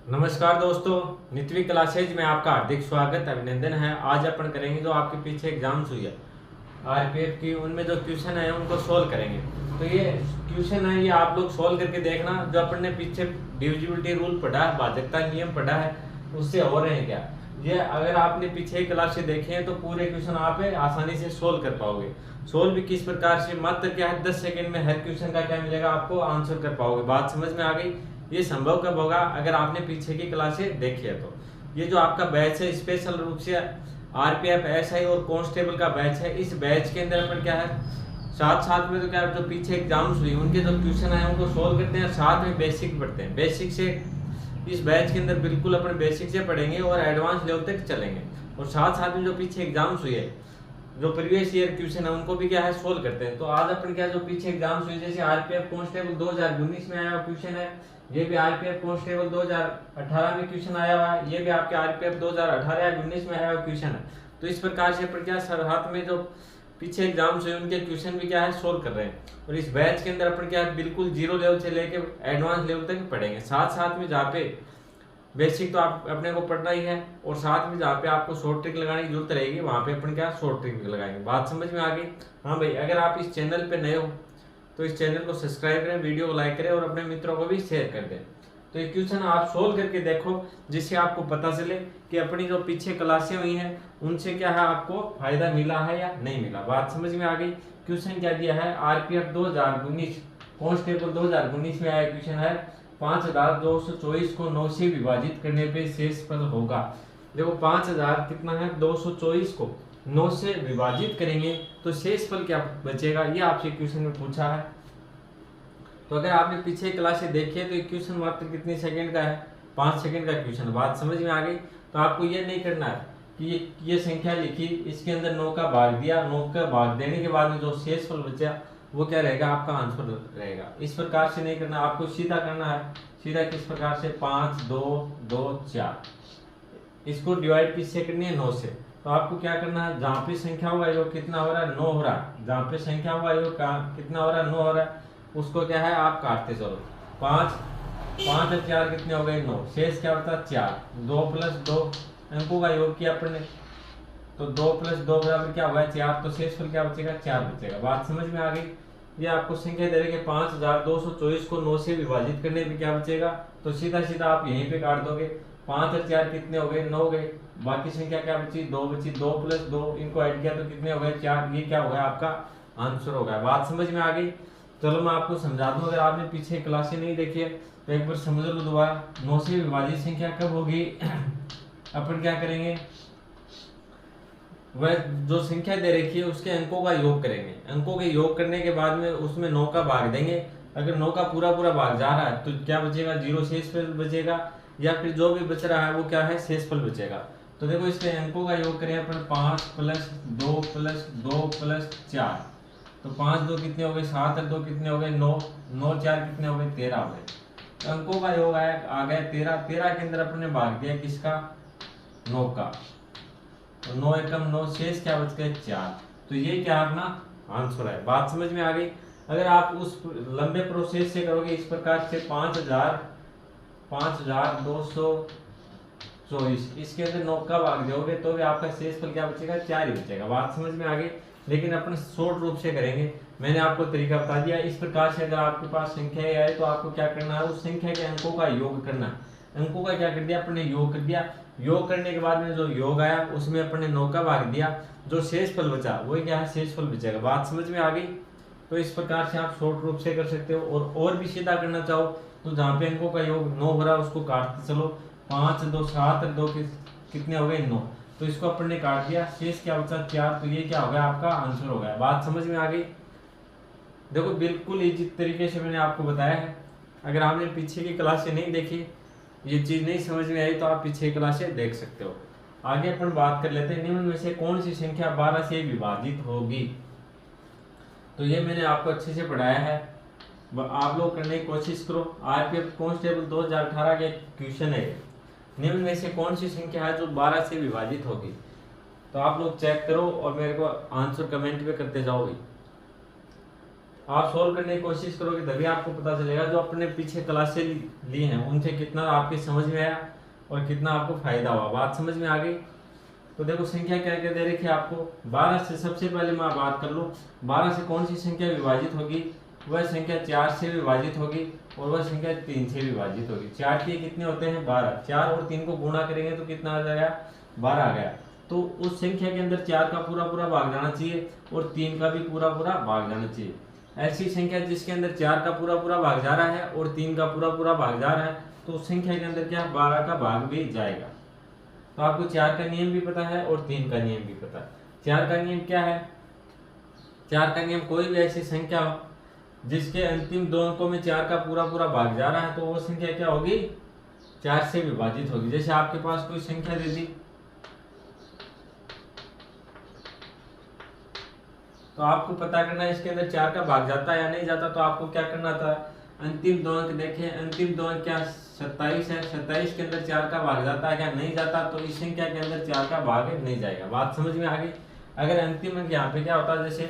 नमस्कार दोस्तों, नित्वी क्लासेज में आपका हार्दिक स्वागत अभिनंदन है। आज अपन करेंगे जो आपके पीछे एग्जाम्स हुई है आरपीएफ की, उनमें जो क्वेश्चन है उनको सोल्व करेंगे। तो ये क्वेश्चन है, ये आप लोग सोल्व करके देखना। जो अपन ने पीछे डिविजिबिलिटी रूल पढ़ा है, भाजकता नियम पढ़ा है, उससे हो रहे हैं क्या ये। अगर आपने पीछे क्लास से देखे हैं तो पूरे क्वेश्चन आप आसानी से सोल्व कर पाओगे। सोल्व भी किस प्रकार से, मात्र क्या है 10 सेकंड में हर क्वेश्चन का क्या मिलेगा, आपको आंसर कर पाओगे। बात समझ में आ गई। ये संभव कब होगा, अगर आपने पीछे की क्लासें देखी है तो। ये जो आपका बैच है स्पेशल रूप से आरपीएफ एसआई और कांस्टेबल का बैच है। इस बैच के अंदर अपन क्या है साथ साथ में तो क्या जो पीछे एग्जाम्स हुई उनके जो क्वेश्चन है उनको सोल्व करते हैं, साथ में बेसिक पढ़ते हैं। बेसिक से इस बैच के अंदर बिल्कुल अपन बेसिक से पढ़ेंगे और एडवांस लेवल तक चलेंगे। और साथ साथ में जो पीछे एग्जाम्स हुई है, जो प्रीवियस ईयर क्वेश्चन है उनको भी क्या है सोल्व करते हैं। तो आज अपन क्या जो पीछे एग्जाम्स हुए, जैसे आरपीएफ कांस्टेबल 2019 में आया हुआ क्वेश्चन है, ये भी आरपीएफ कांस्टेबल 2018 में क्वेश्चन आया हुआ है, ये भी आपके आरपीएफ 2018 या 19 में आया हुआ क्वेश्चन है। तो इस प्रकार से अपन क्या सरहद में जो पीछे एग्जाम्स हुए उनके क्वेश्चन भी क्या है सोल्व कर रहे हैं। और इस बैच के अंदर अपन क्या है बिल्कुल जीरो लेवल से लेके एडवांस लेवल तक पढ़ेंगे। साथ साथ में जहाँ पे बेसिक तो आप अपने को पढ़ना ही है, और साथ में जहाँ पे आपको शॉर्ट ट्रिक लगाने की जरूरत रहेगी वहाँ पे अपन क्या शॉर्ट ट्रिक लगाएंगे। बात समझ में आ गई। हाँ भाई, अगर आप इस चैनल पे नए हो तो इस चैनल को सब्सक्राइब करें, वीडियो को लाइक करें और अपने मित्रों को भी शेयर कर दें। तो ये क्वेश्चन आप सोल्व करके देखो, जिससे आपको पता चले कि अपनी जो पीछे क्लासें हुई हैं उनसे क्या है आपको फायदा मिला है या नहीं मिला। बात समझ में आ गई। क्वेश्चन क्या दिया है, आरपीएफ 2019 कांस्टेबल 2019 में आया क्वेश्चन है, 5224 को 9 से विभाजित करने पे शेषफल होगा। देखो 5000 कितना है, 224 को 9 से विभाजित करेंगे तो शेषफल क्या बचेगा, ये आपसे क्वेश्चन में पूछा है। तो अगर आपने पीछे क्लास से देखी है तो ये क्वेश्चन मात्र कितने सेकंड का है, 5 सेकंड का क्वेश्चन। बात समझ में आ गई। तो आपको ये नहीं करना है कि ये संख्या लिखी, इसके अंदर 9 का भाग दिया, 9 का भाग देने के बाद में जो शेषफल बचा वो क्या रहेगा, आपका आंसर रहेगा। इस प्रकार से नहीं करना, आपको सीधा करना है। सीधा किस प्रकार से, 5 2 2 4, इसको डिवाइड किससे करनी है, 9 से। तो आपको क्या करना है, जहाँ पे संख्या होगा योग कितना हो रहा है, 9 हो रहा है। जहाँ पे संख्या होगा योग कितना हो रहा है, 9 हो रहा है, उसको क्या है आप काटते चलो। 5 5 और 4 कितने हो गए, 9। शेष क्या होता है 4। 2 प्लस 2 अंकों का योग किया अपन ने, तो 2 प्लस 2 बराबर क्या होगा 4। तो शेषफल क्या बचेगा, 4 बचेगा। बात समझ में आ गई। ये आपको संख्या दे रहे कि 5224 को 9 से विभाजित करने पे क्या बचेगा, तो सीधा सीधा आप यहीं पे काट दोगे। 5 और 4 कितने हो गए, 9 हो गए। बाकी संख्या क्या बची, 2 बची। 2 प्लस 2 इनको ऐड किया तो कितने हो गए, 4। ये क्या हो गया, आपका आंसर हो गया। बात समझ में आ गई। चलो मैं आपको समझा दूं, अगर आपने पीछे क्लासें नहीं देखी है तो एक बार समझ लो दोबारा। 9 से विभाजित संख्या कब होगी अपन क्या करेंगे, वह जो संख्या दे रखी है उसके अंकों का योग करेंगे। अंकों के योग करने के बाद में उसमें 9 का भाग देंगे। अगर 9 का पूरा पूरा भाग जा रहा है तो क्या बचेगा, 0 शेषफल बचेगा, या फिर जो भी बच रहा है वो क्या है शेषफल बचेगा। तो देखो इसके अंकों का योग करें अपन, 5 प्लस 2 प्लस 2 प्लस 4, तो 5 2 कितने हो गए, 7 और 2 कितने हो गए, 9। 9 4 कितने हो गए, 13 हो गए। तो अंकों का योग आया आ गया 13। 13 के अंदर अपन ने भाग दिया किसका, 9 का। तो 9 एकम 9, शेष क्या बच गए 4। तो ये क्या अपना आंसर है। बात समझ में आ गई। अगर आप उस लंबे प्रोसेस से करोगे इस प्रकार से, 5224 इसके अंदर 9 का भाग दोगे तो भी आपका शेषफल क्या बचेगा, 4 ही बचेगा। बात समझ में आ गई। लेकिन अपन शॉर्ट रूप से करेंगे, मैंने आपको तरीका बता दिया। इस प्रकार से अगर आपके पास संख्या आए तो आपको क्या करना है, उस संख्या के अंकों का योग करना है। अंकों का क्या कर दिया अपन ने, योग कर दिया। योग करने के बाद में जो योग आया उसमें अपन ने 9 का भाग दिया, जो शेषफल बचा वही क्या है शेषफल बचेगा। बात समझ में आ गई। तो इस प्रकार से आप शॉर्ट रूप से कर सकते हो। और भी सीधा करना चाहो तो जहाँ पे अंकों का योग 9 हो रहा है उसको काटते चलो। 5 2 7 2 कितने हो गए, 9। तो इसको अपन ने काट दिया, शेष क्या बचा 4। तो ये क्या हो गया, आपका आंसर हो गया। बात समझ में आ गई। देखो बिल्कुल इजी तरीके से मैंने आपको बताया है। अगर आपने पीछे की क्लास से नहीं देखी, ये चीज नहीं समझ में आई, तो आप पीछे क्लास से देख सकते हो। आगे अपन बात कर लेते हैं, निम्न में से कौन सी संख्या 12 से विभाजित होगी। तो ये मैंने आपको अच्छे से पढ़ाया है, आप लोग करने की कोशिश करो। आरपीएफ कांस्टेबल 2018 के क्वेश्चन है, निम्न में से कौन सी संख्या है जो 12 से विभाजित होगी। तो आप लोग चेक करो और मेरे को आंसर कमेंट पे करते जाओगे। आप सोल्व करने की कोशिश करोगे तभी आपको पता चलेगा। जो अपने पीछे क्लासें ली हैं उनसे कितना आपकी समझ में आया और कितना आपको फायदा हुआ। बात समझ में आ गई? तो देखो संख्या क्या क्या दे रखी है आपको। 12 से सबसे पहले मैं बात कर लूँ, 12 से कौन सी संख्या विभाजित होगी? वह संख्या 4 से विभाजित होगी और वह संख्या 3 से विभाजित होगी। 4 के कितने होते हैं? 12। 4 और 3 को गुणा करेंगे तो कितना आ जाएगा? 12 आ गया। तो उस संख्या के अंदर 4 का पूरा पूरा भाग जाना चाहिए और 3 का भी पूरा पूरा भाग जाना चाहिए। ऐसी संख्या जिसके अंदर 4 का पूरा पूरा भाग जा रहा है और 3 का पूरा पूरा भाग जा रहा है तो उस संख्या के अंदर क्या 12 का भाग भी जाएगा। तो आपको 4 का नियम भी पता है और 3 का नियम भी पता है। 4 का नियम क्या है? 4 का नियम, कोई भी ऐसी संख्या हो जिसके अंतिम दो अंकों में 4 का पूरा पूरा भाग जा रहा है तो वो संख्या क्या होगी? 4 से विभाजित होगी। जैसे आपके पास कोई संख्या दे दी तो आपको पता करना है इसके अंदर 4 का भाग जाता है या नहीं जाता। तो आपको क्या करना था, अंतिम दो अंक देखें, अंतिम दो अंक क्या 27 है, 27 के अंदर 4 का भाग जाता है क्या? नहीं जाता। तो इस संख्या के अंदर 4 का भाग नहीं जाएगा। बात समझ में आ गई? अगर अंतिम अंक यहाँ पे क्या होता है, जैसे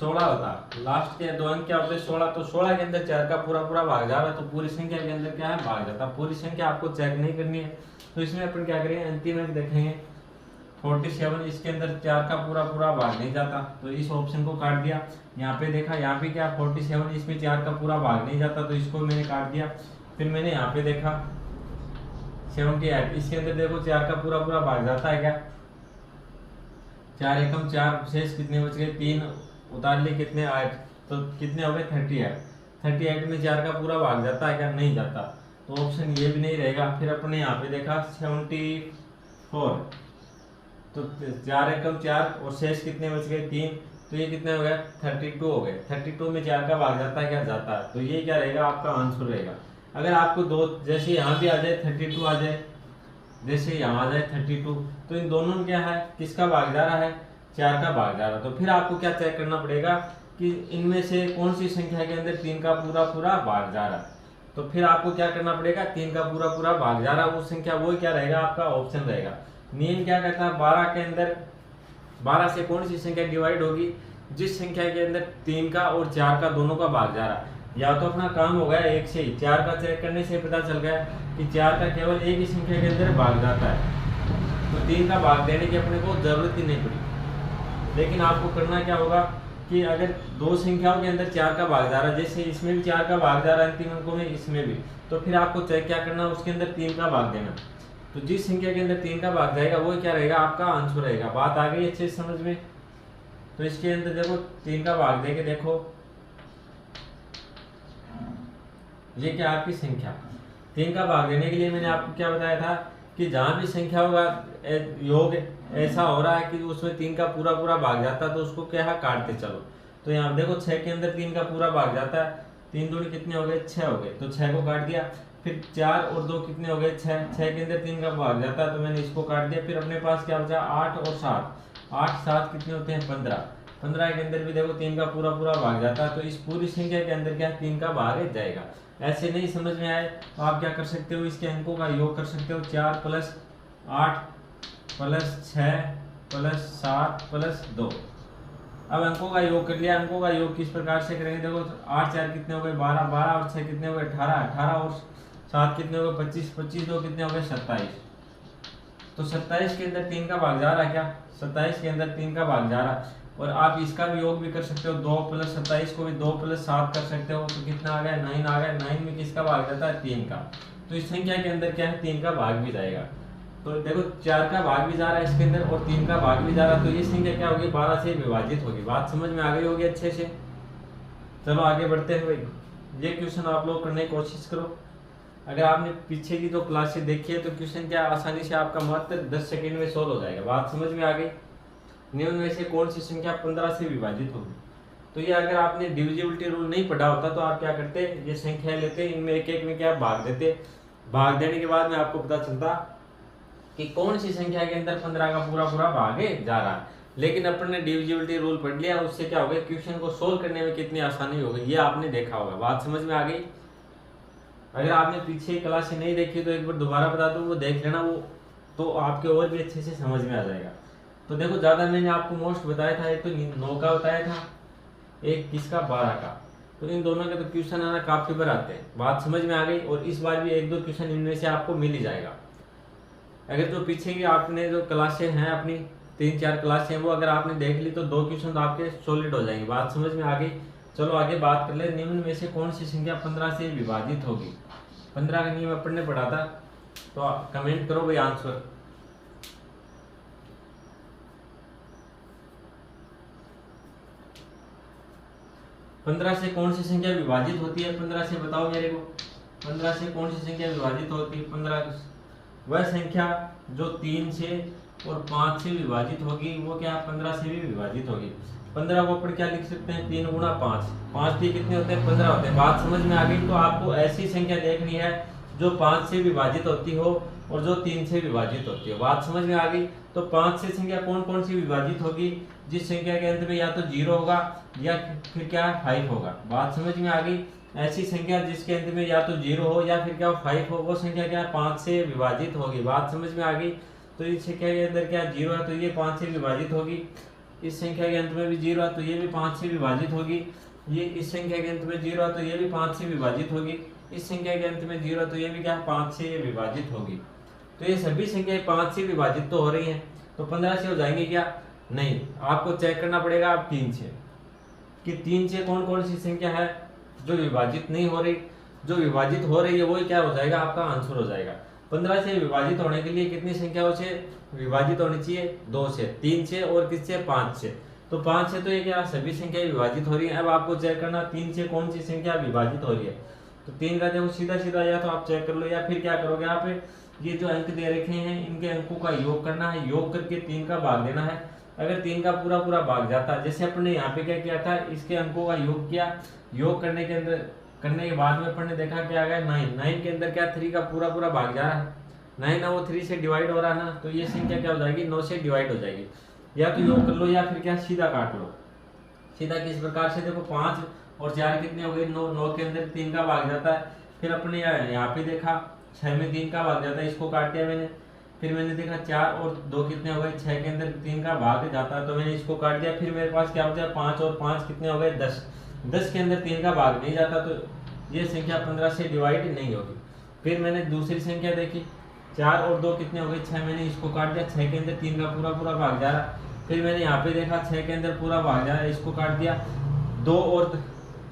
16 होता, लास्ट के दो अंक क्या होते 16, तो 16 के अंदर 4 का पूरा पूरा भाग जा रहा है तो पूरी संख्या के अंदर क्या है? भाग जाता। पूरी संख्या आपको चेक नहीं करनी है। तो इसमें अपन क्या करेंगे, अंतिम अंक देखेंगे 47, इसके अंदर 4 का पूरा पूरा भाग नहीं जाता तो इस ऑप्शन को काट दिया। यहाँ पे देखा, यहाँ पे क्या 47, इसमें 4 का पूरा भाग नहीं जाता तो इसको मैंने काट दिया। फिर मैंने यहाँ पे देखा 78, इसके अंदर देखो 4 का पूरा पूरा भाग जाता है क्या? 4 एकम 4, शेष कितने बच गए? 3 उतार लिए, कितने 8, तो कितने हो गए 38। 38 में 4 का पूरा भाग जाता है क्या? नहीं जाता। तो ऑप्शन ये भी नहीं रहेगा। फिर अपने यहाँ पे देखा 74, तो 4 एकम 4 और शेष कितने बच गए? 3, तो ये कितने हो गए? 32 हो गए। 32 में 4 का भाग जाता है क्या? जाता है। तो ये क्या रहेगा? आपका आंसर रहेगा। अगर आपको दो, जैसे यहाँ भी आ जाए 32 आ जाए, जैसे यहाँ आ जाए 32, तो इन दोनों में क्या है? किसका भाग जा रहा है? 4 का भाग जा रहा है। तो फिर आपको क्या चेक करना पड़ेगा कि इनमें से कौन सी संख्या के अंदर 3 का पूरा पूरा भाग जा रहा है। तो फिर आपको क्या करना पड़ेगा, 3 का पूरा पूरा भाग जा रहा है वो संख्या, वो क्या रहेगा? आपका ऑप्शन रहेगा। नियम क्या कहता है, 12 के अंदर 12 से कौन सी संख्या डिवाइड होगी? जिस संख्या के अंदर 3 का और 4 का दोनों का भाग जा रहा है। या तो अपना काम हो गया एक से ही, 4 का चेक करने से पता चल गया कि 4 का केवल एक ही संख्या के अंदर भाग जाता है तो 3 का भाग देने की अपने को जरूरत ही नहीं पड़ी। लेकिन आपको करना क्या होगा कि अगर दो संख्याओं के अंदर 4 का भाग जा रहा है, जैसे इसमें भी 4 का भाग जा रहा है अंतिम अंकों में, इसमें भी, तो फिर आपको चेक क्या करना, उसके अंदर 3 का भाग देना। तो जिस संख्या के अंदर 3 का भाग जाएगा वो क्या रहेगा? आपका आंसर रहेगा। बात आ गई अच्छे से समझ में? तो इसके अंदर देखो 3 का भाग देके देखो, ये क्या आपकी संख्या। 3 का भाग देने के लिए मैंने आपको क्या बताया था कि जहां भी संख्या होगा योग ऐसा हो रहा है कि उसमें 3 का पूरा पूरा भाग जाता है तो उसको क्या है? काटते चलो। तो यहाँ देखो 6 के अंदर 3 का पूरा भाग जाता है, 3 दूनी कितने हो गए? 6 हो गए, तो 6 को काट दिया। फिर 4 और 2 कितने हो गए? 6, 6 के अंदर 3 का भाग जाता है तो मैंने इसको काट दिया। फिर अपने पास क्या बचा? 8 और 7, 8 7 कितने होते हैं? 15, 15 के अंदर भी देखो 3 का पूरा पूरा भाग जाता है तो इस पूरी संख्या के अंदर क्या 3 का भाग जाएगा। ऐसे नहीं समझ में आए तो आप क्या कर सकते हो, इसके अंकों का योग कर सकते हो। 4 + 8 + 6 + 7 + 2। अब अंकों का योग कर लिया। अंकों का योग किस प्रकार से करेंगे? देखो 8 4 कितने हो गए? 12, 12 और 6 कितने हो गए? 18, 18 और 7 कितने हो गए? 25, 25 2 कितने हो गए? 27। तो 27 के अंदर 3 का भाग जा रहा है क्या? 27 के अंदर 3 का भाग जा रहा है। और आप इसका भी योग भी कर सकते हो, 2 + 27 को भी 2 + 7 कर सकते हो। तो कितना आ गया? 9 आ गया। 9 में किसका भाग जाता है? 3 का। तो इस संख्या के अंदर क्या है? 3 का भाग भी जाएगा। तो देखो 4 का भाग भी जा रहा है इसके अंदर और 3 का भाग भी जा रहा है तो ये संख्या क्या होगी? 12 से विभाजित होगी। बात समझ में आ गई होगी अच्छे से? चलो आगे बढ़ते हैं भाई। ये क्वेश्चन आप लोग करने की कोशिश करो। अगर आपने पीछे की 2 क्लासेस देखी है तो क्वेश्चन क्या आसानी से आपका मात्र 10 सेकंड में सोल्व हो जाएगा। बात समझ में आ गई? निम्न में से कौन सी संख्या 15 से विभाजित होगी? तो ये अगर आपने डिविजिबिलिटी रूल नहीं पढ़ा होता तो आप क्या करते, ये संख्या लेते, इनमें एक एक में क्या भाग देते। भाग देने के बाद में आपको पता चलता कि कौन सी संख्या के अंदर 15 का पूरा पूरा भाग जा रहा है। लेकिन अपन ने डिविजिबिलिटी रूल पढ़ लिया, उससे क्या हो गया? क्वेश्चन को सोल्व करने में कितनी आसानी हो गई, ये आपने देखा होगा। बात समझ में आ गई? अगर आपने पीछे क्लास से नहीं देखी तो एक बार दोबारा बता दूं, वो देख लेना, वो तो आपके और भी अच्छे से समझ में आ जाएगा। तो देखो ज्यादा मैंने आपको मोस्ट बताया था, एक तो 9 का बताया था, एक किसका 12 का। तो इन दोनों के तो क्वेश्चन आना काफी बार आते हैं। बात समझ में आ गई। और इस बार भी एक दो क्वेश्चन इनमें से आपको मिल ही जाएगा। अगर जो पीछे की आपने जो क्लासें हैं अपनी 3-4 क्लासें वो अगर आपने देख ली तो 2 क्वेश्चन तो आपके सॉलिड हो जाएंगे। बात समझ में आ गई। चलो आगे बात कर ले। निम्न में से कौन सी संख्या 15 से विभाजित होगी। 15 का नियम अपन ने पढ़ा था, तो आप कमेंट करो भाई आंसर। पंद्रह से कौन सी संख्या विभाजित होती है, 15 से बताओ मेरे को। 15 से कौन सी संख्या विभाजित होती है। 15 वह संख्या जो 3 से और 5 से विभाजित होगी वो क्या 15 से भी विभाजित होगी। 15 को अपन क्या लिख सकते हैं 3 गुणा 5। 5 के कितने होते हैं 15 होते हैं। बात समझ में आ गई। तो आपको ऐसी संख्या देखनी है जो 5 से विभाजित होती हो और जो 3 से विभाजित होती हो। बात समझ में आ गई। तो 5 से संख्या कौन कौन सी विभाजित होगी, जिस संख्या के अंत में या तो 0 होगा या फिर क्या 5 होगा। बात समझ में आ गई। ऐसी संख्या जिसके अंत में या तो 0 हो या फिर क्या 5 हो, वो संख्या क्या 5 से विभाजित होगी। बात समझ में आ गई। तो इस संख्या के अंदर क्या 0 है तो ये 5 से विभाजित होगी। इस संख्या के अंत में भी 0 है तो ये भी 5 से विभाजित होगी। ये इस संख्या के अंत में 0 है तो ये भी 5 से विभाजित होगी। इस संख्या के अंत में 0 है तो ये भी क्या 5 से विभाजित होगी। तो ये सभी संख्याएं 5 से विभाजित तो हो रही हैं। तो 15 से हो जाएंगे क्या, नहीं। आपको चेक करना पड़ेगा आप 3 से कि 3 से कौन कौन सी संख्या है जो विभाजित नहीं हो रही। जो विभाजित हो रही है वही क्या हो जाएगा आपका आंसर हो जाएगा। 15 से विभाजित होने के लिए कितनी संख्याओं से विभाजित होनी चाहिए 2 से, 3 से और किससे 5 से। तो 5 से तो ये क्या सभी संख्याएं विभाजित हो रही है। अब आपको चेक करना 3 से कौन सी संख्या विभाजित हो रही है। तो 3 का देखो सीधा सीधा या तो आप चेक कर लो या फिर क्या करोगे आप ये जो अंक दे रखे हैं इनके अंकों का योग करना है। योग करके 3 का भाग देना है। अगर 3 का पूरा पूरा भाग जाता, जैसे अपने यहाँ पे क्या किया था इसके अंकों का योग किया। योग करने के अंदर करने के बाद में अपन ने देखा क्या आ गया 9 के अंदर क्या 3 का पूरा पूरा भाग जा रहा है। 9 ना वो 3 से डिवाइड हो रहा है ना, तो ये संख्या क्या हो जाएगी 9 से डिवाइड हो जाएगी। या तो योग कर लो या फिर क्या सीधा काट लो। सीधा किस प्रकार से देखो 5 और 4 कितने हो गए 9। 9 के अंदर 3 का भाग जाता है। फिर अपने यहाँ पे देखा 6 में 3 का भाग जाता है, इसको काट दिया मैंने। फिर मैंने देखा 4 और 2 कितने हो गए 6 के अंदर 3 का भाग जाता है, तो मैंने इसको काट दिया। फिर मेरे पास क्या बचा 5 और 5 कितने हो गए 10। 10 के अंदर 3 का भाग नहीं जाता, तो ये संख्या 15 से डिवाइड नहीं होगी। फिर मैंने दूसरी संख्या देखी 4 और 2 कितने हो गए 6, मैंने इसको काट दिया। 6 के अंदर 3 का पूरा पूरा भाग जा रहा। फिर मैंने यहाँ पे देखा 6 के अंदर पूरा भाग जा रहा है, इसको काट दिया। 2 और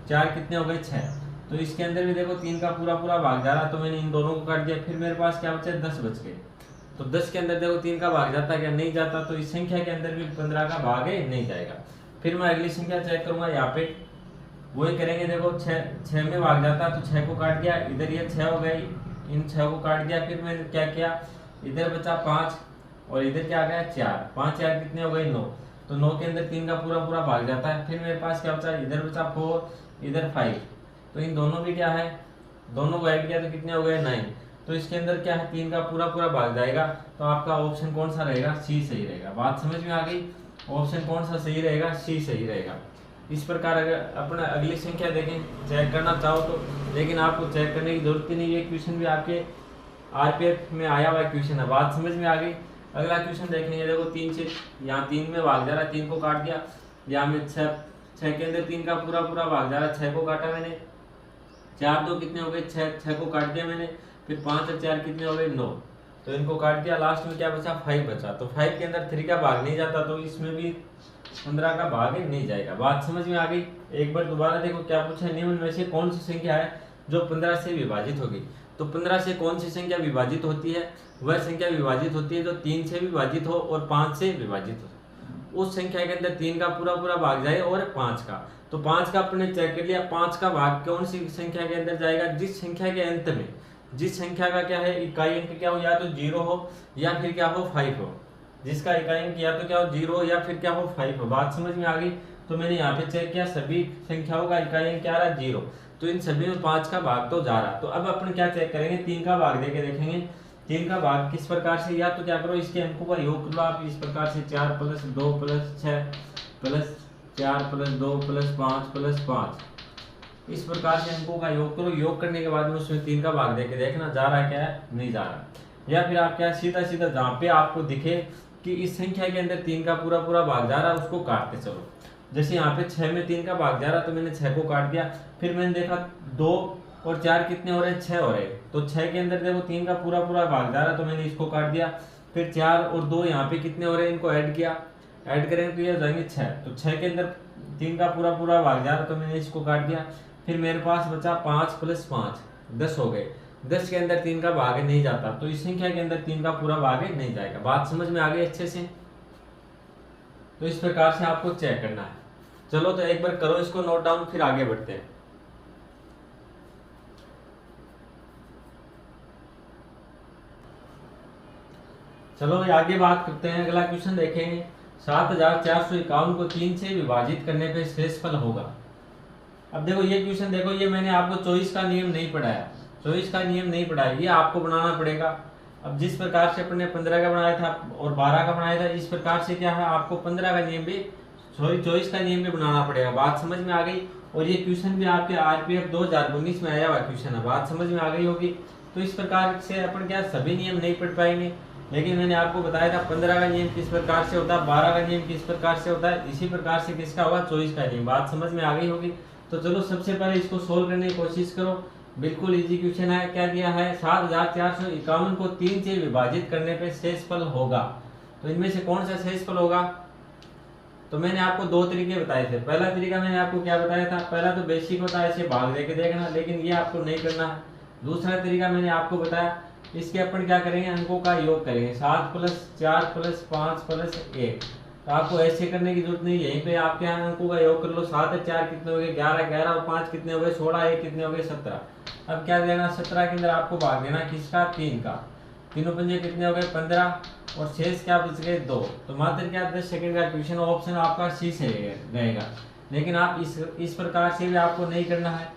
4 कितने हो गए 6, तो इसके अंदर भी देखो 3 का पूरा पूरा भाग जा रहा, तो मैंने इन दोनों को काट दिया। फिर मेरे पास क्या बचा 10 बच गए। तो 10 के अंदर देखो 3 का भाग जाता क्या नहीं जाता, तो इस संख्या के अंदर भी 15 का भाग है नहीं जाएगा। फिर मैं अगली संख्या चेक करूंगा यहाँ पे वही करेंगे। देखो 6 में भाग जाता तो 6 को काट दिया। इधर ये 6 हो गई, इन 6 को काट दिया। फिर मैंने क्या किया इधर बचा 5 और इधर क्या आ गया 4। 5 4 कितने हो गए 9, तो 9 के अंदर 3 का पूरा पूरा भाग जाता है। फिर मेरे पास क्या बचा इधर बचा 4 इधर 5, तो इन दोनों भी क्या है दोनों को ऐड किया तो कितने हो गए 9। तो इसके अंदर क्या है 3 का पूरा पूरा भाग जाएगा। तो आपका ऑप्शन कौन सा रहेगा सी सही रहेगा। बात समझ में आ गई। ऑप्शन कौन सा सही रहेगा सी सही रहेगा। इस प्रकार अगर अपना अगली संख्या देखें चेक करना चाहो तो, लेकिन आपको चेक करने की जरूरत ही नहीं। ये क्वेश्चन भी आपके आरपीएफ में आया हुआ क्वेश्चन है। बात समझ में आ गई। अगला क्वेश्चन देखेंगे। देखो 3 से यहाँ 3 में भाग जा रहा है, 3 को काट दिया। यहाँ में 6 के अंदर 3 का पूरा पूरा भाग जा रहा है, 6 को काटा मैंने। 4 2 कितने हो गए 6 को काट दिया मैंने। फिर 5 और 4 कितने हो गए 9, तो इनको काट दिया। लास्ट में क्या बचा 5 बचा। तो 5 के अंदर 3 का भाग नहीं जाता, तो इसमें भी 15 का भाग नहीं जाएगा। बात समझ में आ गई। एक बार दोबारा देखो क्या पूछा है निम्न में से कौन सी संख्या है जो 15 से विभाजित होगी। तो 15 से कौन सी संख्या विभाजित होती है, वह संख्या विभाजित होती है जो 3 से विभाजित हो और 5 से विभाजित हो। उस संख्या के अंदर 3 का पूरा पूरा भाग जाए और 5 का। तो 5 का अपने चेक कर लिया। 5 का भाग कौन सी संख्या के अंदर जाएगा, जिस संख्या के अंत में जिस संख्या का क्या है इकाई अंक क्या हो या तो 0 हो या फिर क्या हो 5 हो। जिसका इकाई अंक या तो क्या हो 0 हो या फिर क्या हो 5 हो। बात समझ में आ गई। तो मैंने यहाँ पे चेक किया सभी संख्याओं का इकाई अंक क्या रहा 0, तो इन सभी में 5 का भाग तो जा रहा। तो अब अपन क्या चेक करेंगे 3 का भाग देके देखेंगे 3 का भाग किस प्रकार से। या तो क्या करो इसके अंकों का योग कर लो आप इस प्रकार से 4 + 2 + 6 + 4 + 2 + 5 + 5 इस प्रकार से अंकों का योग करो। योग करने के बाद में उसमें 3 का भाग देके देखना जा रहा क्या है नहीं जा रहा। या फिर आप क्या सीधा सीधा जहाँ पे आपको दिखे कि इस संख्या के अंदर 3 का पूरा पूरा भाग जा रहा है उसको काटते चलो। जैसे यहाँ पे 6 में 3 का भाग जा रहा तो मैंने 6 को काट दिया। फिर मैंने देखा 2 और 4 कितने हो रहे हैं, 6 हो रहे हैं। तो 6 के अंदर देखो 3 का पूरा पूरा भाग जा रहा तो मैंने इसको काट दिया। फिर 4 और 2 यहाँ पे कितने हो रहे हैं, इनको ऐड किया, ऐड करेंगे तो ये हो जाएंगे 6। तो 6 के अंदर 3 का पूरा पूरा भाग जा रहा तो मैंने इसको काट दिया। फिर मेरे पास बचा 5 + 5 10 हो गए। 10 के अंदर 3 का भाग नहीं जाता तो इस संख्या के अंदर 3 का पूरा भाग नहीं जाएगा। बात समझ में आ गई अच्छे से? तो इस प्रकार से आपको चेक करना है। चलो तो एक बार करो इसको नोट डाउन, फिर आगे बढ़ते हैं। चलो आगे बात करते हैं। अगला क्वेश्चन देखेंगे। 7451 को 3 से विभाजित करने पे शेषफल होगा। अब देखो ये क्वेश्चन देखो, ये मैंने आपको 24 का नियम नहीं पढ़ाया, 24 का नियम नहीं पढ़ाया, ये आपको बनाना पड़ेगा। अब जिस प्रकार से अपने 15 का बनाया था और 12 का बनाया था, इस प्रकार से क्या है आपको 15 का नियम भी 24 का नियम भी बनाना पड़ेगा। बात समझ में आ गई? और ये क्वेश्चन भी आपके आरपीएफ 2019 में आया हुआ क्वेश्चन है। बात समझ में आ गई होगी? तो इस प्रकार से अपन क्या सभी नियम नहीं पढ़ पाएंगे, लेकिन मैंने आपको बताया था 15 का नियम किस प्रकार से होता है, 12 का नियम किस प्रकार से होता है, इसी प्रकार से किसका होगा, 24 का नियम। बात समझ में आ गई होगी? तो चलो सबसे पहले इसको सोल्व करने की कोशिश करो। बिल्कुल इजी क्वेश्चन है। क्या दिया है, 7451 को 3 से विभाजित करने पे शेषफल होगा। तो इनमें से कौन सा शेषफल होगा? तो मैंने आपको 2 तरीके बताए थे। पहला तरीका मैंने आपको क्या बताया था, पहला तो बेसिक होता है, ऐसे भाग देके देखना, लेकिन ये आपको नहीं करना है। दूसरा तरीका मैंने आपको बताया, इसके अपन क्या करेंगे, अंकों का योग करेंगे, 7 + 4 + 5 + 1। तो आपको ऐसे करने की जरूरत नहीं है, यहीं पे आपके यहाँ अंकों का योग कर लो। 7 और 4 कितने हो गए, 11, 11 और 5 कितने हो गए, 16, 1 कितने हो गए, 17। अब क्या देना, 17 के अंदर आपको भाग देना किसका, 3 का। तीनों पंजे कितने हो गए, 15, और शेष क्या बच गए, 2। तो मात्र क्या 10 सेकंड का क्वेश्चन, ऑप्शन आपका सी से रहेगा। लेकिन आप इस प्रकार से भी आपको नहीं करना है।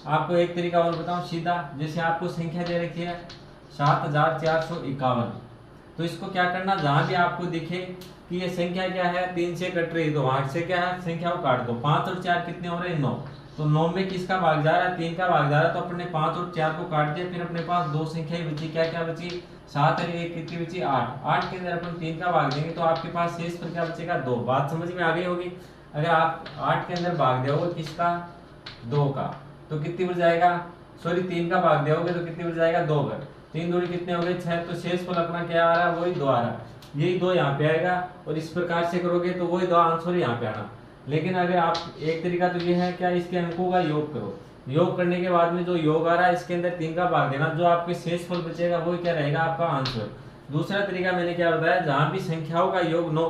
आपको एक तरीका और बताऊं सीधा, जैसे आपको संख्या दे रखी है 7451, तो इसको क्या करना, जहां भी आपको दिखे कि ये संख्या क्या है 3 से कट रही, तो वहां से क्या है संख्या को काट दो। 5 और 4 कितने हो रहे हैं, 9। तो 9 में किसका भाग जा रहा है, 3 का भाग जा रहा है। तो अपने 5 और 4 को काट दिया, फिर अपने पास 2 संख्याएं बची। क्या क्या बची, 7 और 1 कितनी बची, 8। 8 के अंदर अपन 3 का भाग देंगे तो आपके पास शेष पर क्या बचेगा, 2। बात समझ में आ गई होगी? अगर आप 8 के अंदर भाग दोगे किसका, 2 का, तो कितनी बच जाएगा, सॉरी 3 का भाग दोगे तो कितनी बच जाएगा, 2 का। 3 दूनी कितने हो गए, 6। तो शेषफल अपना क्या आ रहा है, वही 2 आ रहा है। यही 2 यहाँ पे आएगा, और इस प्रकार से करोगे तो वही 2 आंसर यहाँ पे आना। लेकिन अगर आप, एक तरीका तो ये है क्या, इसके अंकों का योग करो, योग करने के बाद में जो योग आ रहा है इसके अंदर 3 का भाग देना, जो आपके शेषफल बचेगा वही क्या रहेगा, आपका आंसर। दूसरा तरीका मैंने क्या बताया, जहां भी संख्याओं का योग 9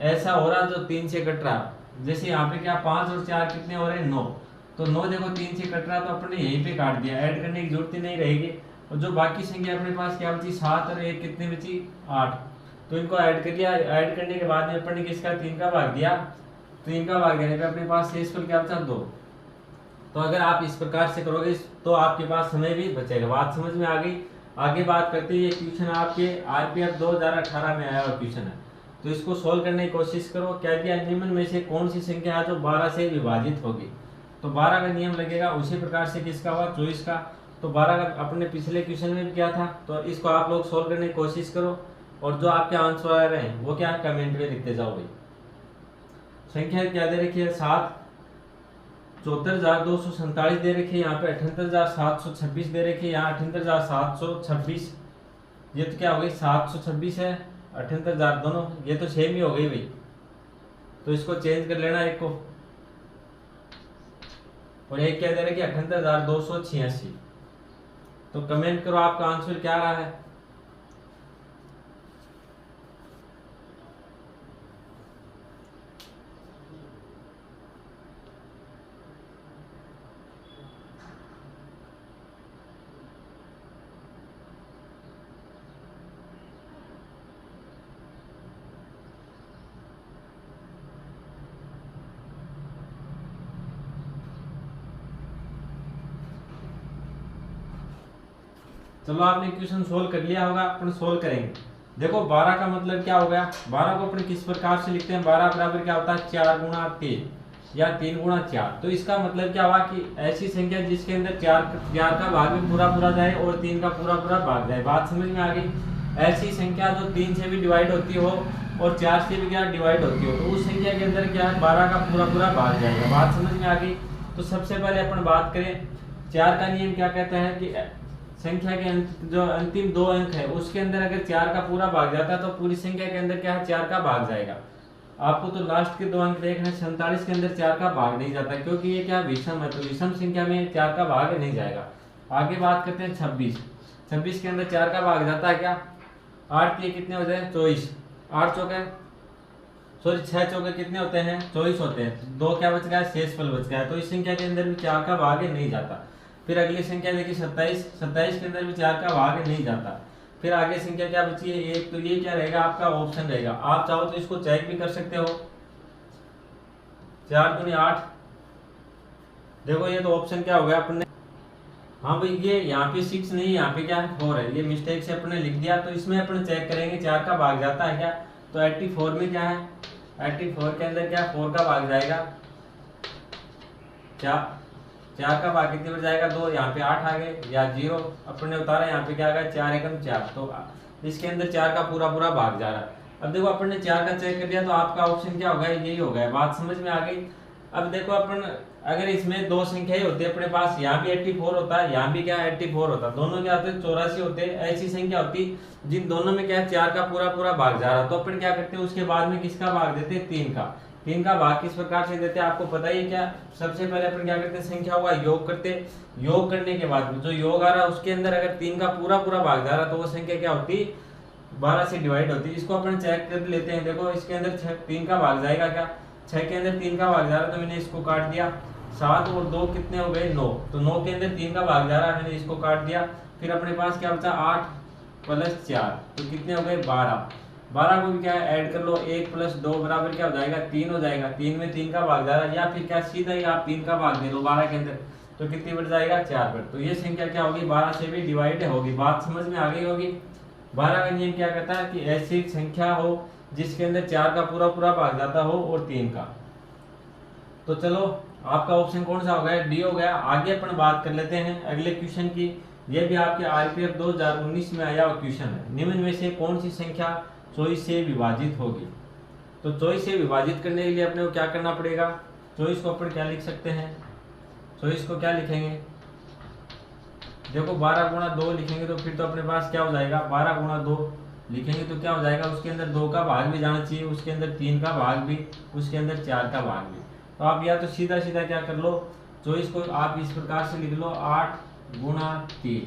ऐसा हो रहा जो 3 से कट रहा, जैसे यहाँ पे क्या 5 और 4 कितने हो रहे हैं, 9। तो 9 देखो 3 से कट रहा तो अपने यहीं पे काट दिया, ऐड करने की जरूरत ही नहीं रहेगी। और जो बाकी संख्या अपने पास क्या बची, 7 और 1 कितनी बची, 8। तो इनको ऐड कर लिया, ऐड करने के बाद में अपन ने किसका, 3 का भाग दिया। 3 का भाग देने पे अपने पास शेषफल क्या बचा, 2। तो अगर आप इस प्रकार से करोगे तो आपके पास समय भी बचेगा। बात समझ में आ गई? आगे बात करते हैं, ये क्वेश्चन आपके आरपीएफ 2018 में आया हुआ क्वेश्चन है। तो इसको सोल्व करने की कोशिश करो। क्या किया, निम्न में से कौन सी संख्या है जो 12 से विभाजित होगी। तो 12 का नियम लगेगा, उसी प्रकार से किसका हुआ, 24 का। तो 12 का अपने पिछले क्वेश्चन में भी किया था। तो इसको आप लोग सोल्व करने की कोशिश करो, और जो आपके आंसर आ रहे हैं वो क्या है, कमेंट में लिखते जाओ भाई। संख्या क्या दे रखी है, 7, 74,247 दे रखी है, यहाँ पे 78,726 दे रखी है, यहाँ 78,726। ये तो क्या हो गई, 726 है, 78,000 दोनों ये तो सेम ही हो गई भाई। तो इसको चेंज कर लेना एक को, और एक क्या दे रखी है, 78,286। तो कमेंट करो आपका आंसर क्या रहा है। चलो आपने क्वेश्चन सोल्व कर लिया होगा, अपन सोल्व करेंगे। देखो 12 का मतलब क्या हो गया, 12 को अपन किस प्रकार से लिखते हैं, 12 बराबर क्या होता है, 4 गुणा 3 या 3 गुणा 4। तो इसका मतलब क्या हुआ कि ऐसी संख्या जिसके अंदर 4 का भाग भी पूरा पूरा जाए और 3 का पूरा पूरा भाग जाए। बात समझ में आ गई? ऐसी संख्या जो 3 से भी डिवाइड होती हो और 4 से भी क्या डिवाइड होती हो, तो उस संख्या के अंदर क्या है 12 का पूरा पूरा भाग जाएगा। बात समझ में आ गई। तो सबसे पहले अपन बात करें 4 का नियम क्या कहता है कि संख्या के जो अंतिम 2 अंक है उसके अंदर अगर 4 का पूरा भाग जाता है तो पूरी संख्या के अंदर क्या है 4 का भाग जाएगा। आपको तो लास्ट के 2 अंक देखना है, 47 के अंदर 4 का भाग नहीं जाता क्योंकि ये क्या विषम है, तो विषम संख्या में 4 का भाग नहीं जाएगा। आगे बात करते हैं 26 के अंदर 4 का भाग जाता है क्या, 8 के कितने होते हैं 24, 8 चौके सॉरी 6 चौके कितने होते हैं 24 होते हैं, 2 क्या बच गया शेषफल बच गया, तो इस संख्या के अंदर भी 4 का भाग नहीं जाता। फिर अगली संख्या देखिए 27 के अंदर भी 4 का भाग नहीं जाता। फिर आगे संख्या क्या बची है 1, तो ये क्या रहेगा आपका ऑप्शन रहेगा। आप चाहो तो इसको चेक भी कर सकते हो, 4 दूनी 8, देखो ये तो ऑप्शन क्या हो गया अपने, हाँ भाई ये यहाँ पे 6 नहीं, यहाँ पे क्या है 4 है, ये मिस्टेक से अपने लिख दिया। तो इसमें अपन चेक करेंगे 4 का भाग जाता है क्या, तो 84 में क्या है 84 के अंदर क्या 4 का भाग जाएगा, 4 का भाग कितने पर जाएगा 2, यहाँ पे 8 आ गए या 0 अपने उतारा, यहाँ पे क्या आ गया 4 एकम 4, तो इसके अंदर 4 का पूरा पूरा भाग जा रहा है। अब देखो अपन ने 4 का चेक कर दिया तो आपका ऑप्शन क्या होगा यही होगा। बात समझ में आ गई। अब देखो अपन अगर इसमें 2 संख्याएं होती है अपने पास, यहाँ भी 84 होता है, यहाँ भी क्या 84 होता है, दोनों क्या होते हैं 84 होते हैं, ऐसी संख्या होती जिन दोनों में क्या 4 का पूरा पूरा भाग जा रहा है, तो अपन क्या करते हैं उसके बाद में किसका भाग देते हैं 3 का भाग किस प्रकार से देते हैं आपको पता ही है क्या। सबसे पहले अपन क्या करते हैं संख्याओं का योग करते, योग करने के बाद में जो योग आ रहा है उसके अंदर अगर 3 का पूरा पूरा भाग जा रहा है तो वो संख्या क्या होती 12 से डिवाइड होती है। इसको अपन चेक कर लेते हैं, देखो इसके अंदर 3 का भाग जाएगा क्या, 6 के अंदर 3 का भाग जा रहा है तो मैंने इसको काट दिया, 7 और 2 कितने हो गए 9, तो 9 के अंदर 3 का भाग जा रहा है मैंने इसको काट दिया। फिर अपने पास क्या बचा 8 + 4 तो कितने हो गए 12 को भी क्या ऐड कर लो, 1 + 2 बराबर क्या हो जाएगा 3 हो जाएगा, 3 में 3 का भाग जा रहा है, या फिर क्या सीधा ही आप 3 का भाग दे लो 12 के अंदर तो कितनी बढ़ जाएगा 4 पर, तो ये संख्या क्या होगी 12 से भी डिवाइड होगी। बात समझ में आ गई होगी। 12 का नियम क्या कहता है कि ऐसी संख्या हो जिसके अंदर 4 का पूरा पूरा भाग जाता हो और 3 का। तो चलो आपका ऑप्शन कौन सा हो गया डी हो गया। आगे अपन बात कर लेते हैं अगले क्वेश्चन की। ये भी आपके आरपीएफ 2019 में आया हुआ क्वेश्चन है। निम्न में से कौन सी संख्या 24 से विभाजित होगी। तो 24 से विभाजित करने के लिए अपने को क्या करना पड़ेगा, 24 को अपन क्या लिख सकते हैं, 24 को क्या लिखेंगे, देखो 12 × 2 लिखेंगे तो फिर तो अपने पास क्या हो जाएगा 12 × 2 लिखेंगे तो क्या हो जाएगा, उसके अंदर 2 का भाग भी जाना चाहिए, उसके अंदर 3 का भाग भी, उसके अंदर 4 का भाग भी। तो आप या तो सीधा सीधा क्या कर लो, 24 को आप इस प्रकार से लिख लो 8 × 3,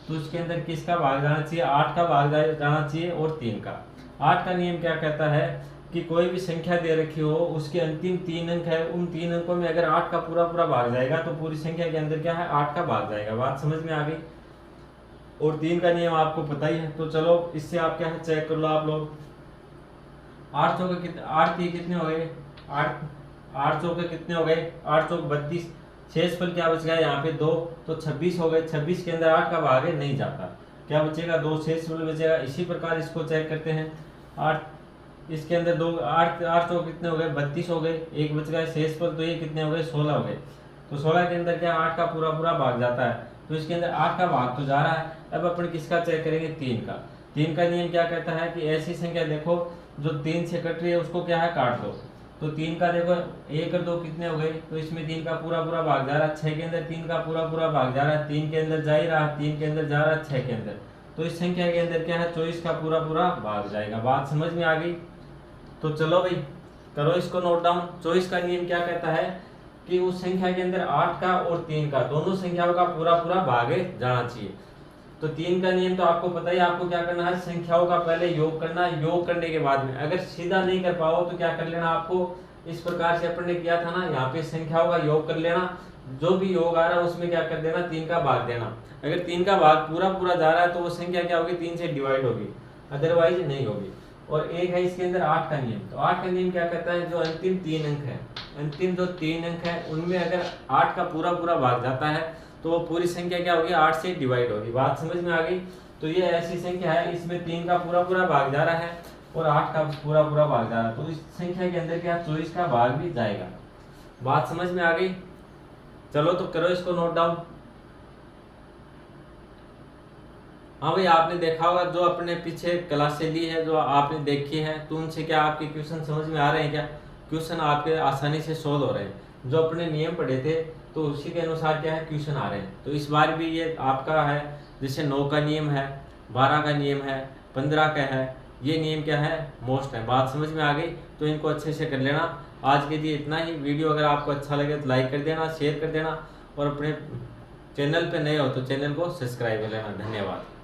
तो उसके अंदर किसका भाग जाना चाहिए 8 का भाग जाना चाहिए और 3 का। 8 का नियम क्या कहता है कि कोई भी संख्या दे रखी हो उसके अंतिम 3 अंक है, उन 3 अंकों में अगर 8 का पूरा पूरा भाग जाएगा तो पूरी संख्या के अंदर क्या है 8 का भाग जाएगा। बात समझ में आ गई। और 3 का नियम आपको पता ही है। तो चलो इससे आप क्या है चेक कर लो आप लोग, 8 चौके कितने, 8 3 कितने हो गए 8 चौके कितने हो गए 8 चौक 32, शेषफल क्या बच गया यहाँ पे 2, तो 26 हो गए। 26 के अंदर 8 का भाग नहीं जाता, क्या बचेगा 2 शेषफल बचेगा। इसी प्रकार इसको चेक करते हैं 8, इसके अंदर 2 8 चौक कितने हो गए 32 हो गए, एक बच गया शेषफल, तो ये कितने हो गए 16 हो गए। तो 16 के अंदर क्या 8 का पूरा पूरा भाग जाता है, तो इसके अंदर 8 का भाग तो जा रहा है। अब अपन किसका चेक करेंगे 3 का। 3 का नियम क्या कहता है कि ऐसी संख्या देखो जो 3 से कट रही है उसको क्या है काट दो। तो 3 का देखो 1 और 2 कितने हो गए, तो इसमें 3 का पूरा पूरा भाग जा रहा है, 6 के अंदर 3 का पूरा पूरा भाग जा रहा है, 3 के अंदर जा ही रहा है, 3 के अंदर जा रहा है 6 के अंदर, तो इस संख्या के अंदर क्या है 24 का पूरा पूरा भाग जाएगा। बात समझ में आ गई। तो चलो भाई करो इसको नोट डाउन। 24 का नियम क्या कहता है कि उस संख्या के अंदर 8 का और 3 का दोनों संख्याओं का पूरा पूरा भाग जाना चाहिए। तो 3 का नियम तो आपको पता ही, आपको क्या करना है संख्याओं का पहले योग करना, योग करने के बाद में अगर सीधा नहीं कर पाओ तो क्या कर लेना, आपको इस प्रकार से अपन ने किया था ना, यहाँ पे संख्याओं का योग कर लेना, जो भी योग आ रहा है उसमें क्या कर देना 3 का भाग देना। अगर 3 का भाग पूरा पूरा जा रहा है तो वो संख्या क्या होगी 3 से डिवाइड होगी, अदरवाइज नहीं होगी। और एक है इसके अंदर 8 का नियम। तो 8 का नियम क्या कहता है जो अंतिम 3 अंक है, अंतिम जो 3 अंक है उनमें अगर 8 का पूरा पूरा भाग जाता है तो वो पूरी संख्या क्या होगी 8 से डिवाइड होगी। बात समझ में आ गई। तो ये ऐसी संख्या है इसमें 3 का पूरा पूरा भाग जा रहा है और 8 का पूरा पूरा भाग जा रहा है, तो इस संख्या के अंदर क्या 24 का भाग भी जाएगा। बात समझ में आ गई। चलो तो करो इसको नोट डाउन। हाँ भाई, आपने देखा होगा जो अपने पीछे क्लासें ली है, जो आपने देखी है, तो उनसे क्या आपके क्वेश्चन समझ में आ रहे हैं क्या? क्वेश्चन आपके आसानी से सोल्व हो रहे हैं। जो अपने नियम पढ़े थे तो उसी के अनुसार क्या है क्वेश्चन आ रहे हैं। तो इस बार भी ये आपका है, जैसे 9 का नियम है, 12 का नियम है, 15 का है, ये नियम क्या है, मोस्ट है। बात समझ में आ गई? तो इनको अच्छे से कर लेना। आज के लिए इतना ही। वीडियो अगर आपको अच्छा लगे तो लाइक कर देना, शेयर कर देना, और अपने चैनल पे नए हो तो चैनल को सब्सक्राइब कर लेना। धन्यवाद।